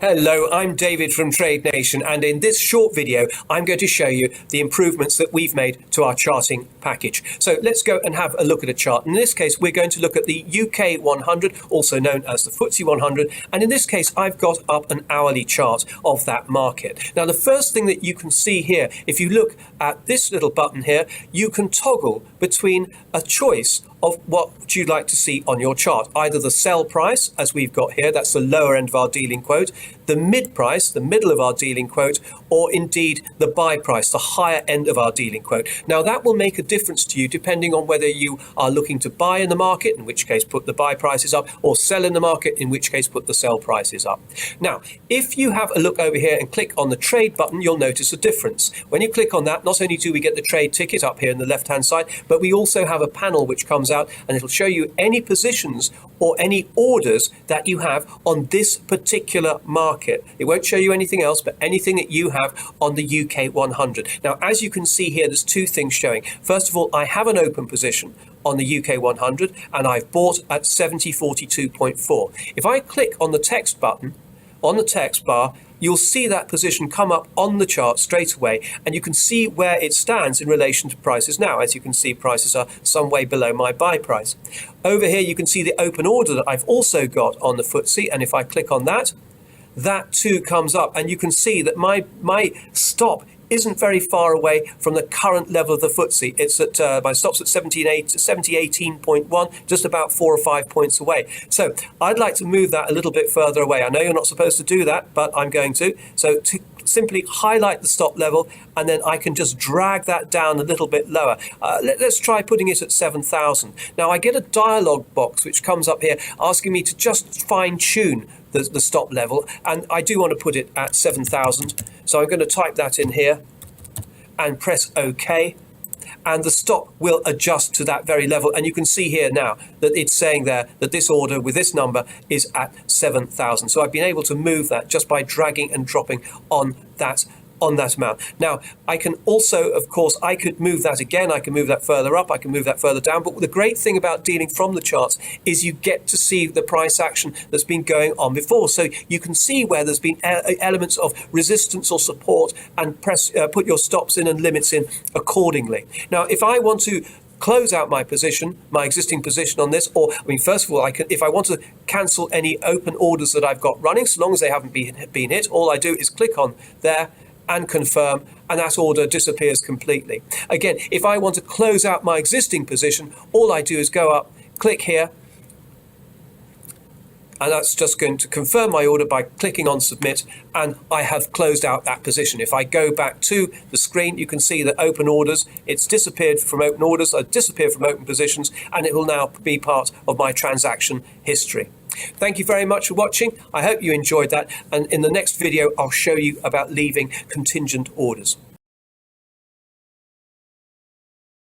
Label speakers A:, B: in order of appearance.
A: Hello, I'm David from Trade Nation, and in this short video I'm going to show you the improvements that we've made to our charting package. So let's go and have a look at a chart. In this case we're going to look at the UK 100, also known as the FTSE 100, and in this case I've got up an hourly chart of that market. Now the first thing that you can see here, if you look at this little button here, you can toggle between a choice of what you'd like to see on your chart. Either the sell price, as we've got here, that's the lower end of our dealing quote, the mid price, the middle of our dealing quote, or indeed the buy price, the higher end of our dealing quote. Now that will make a difference to you depending on whether you are looking to buy in the market, in which case put the buy prices up, or sell in the market, in which case put the sell prices up. Now, if you have a look over here and click on the trade button, you'll notice a difference. When you click on that, not only do we get the trade ticket up here in the left hand side, but we also have a panel which comes out and it'll show you any positions or any orders that you have on this particular market. It won't show you anything else, but anything that you have on the UK 100. Now, as you can see here, there's two things showing. First of all, I have an open position on the UK 100 and I've bought at 70.42.4. If I click on the text button on the text bar, you'll see that position come up on the chart straight away, and you can see where it stands in relation to prices now. As you can see, prices are some way below my buy price. Over here, you can see the open order that I've also got on the FTSE, and if I click on that, that too comes up, and you can see that my stop isn't very far away from the current level of the FTSE. It's at my stop's at 70.18.1, just about 4 or 5 points away. So I'd like to move that a little bit further away. I know you're not supposed to do that, but I'm going to. So to simply highlight the stop level, and then I can just drag that down a little bit lower. Let's try putting it at 7,000. Now I get a dialog box which comes up here asking me to just fine tune the stop level, and I do want to put it at 7,000. So I'm going to type that in here and press OK, and the stop will adjust to that very level. And you can see here now that it's saying there that this order with this number is at 7,000. So I've been able to move that just by dragging and dropping on that amount. Now, I can also, of course, I could move that again. I can move that further up. I can move that further down. But the great thing about dealing from the charts is you get to see the price action that's been going on before. So you can see where there's been elements of resistance or support, and put your stops in and limits in accordingly. Now, if I want to close out my position, my existing position on this, or first of all, if I want to cancel any open orders that I've got running, so long as they haven't been hit, all I do is click on there and confirm, and that order disappears completely. Again, if I want to close out my existing position, all I do is go up, click here, and that's just going to confirm my order by clicking on submit, and I have closed out that position. If I go back to the screen, you can see that open orders, it's disappeared from open orders, disappeared from open positions, and it will now be part of my transaction history. Thank you very much for watching. I hope you enjoyed that, and in the next video I'll show you about leaving contingent orders.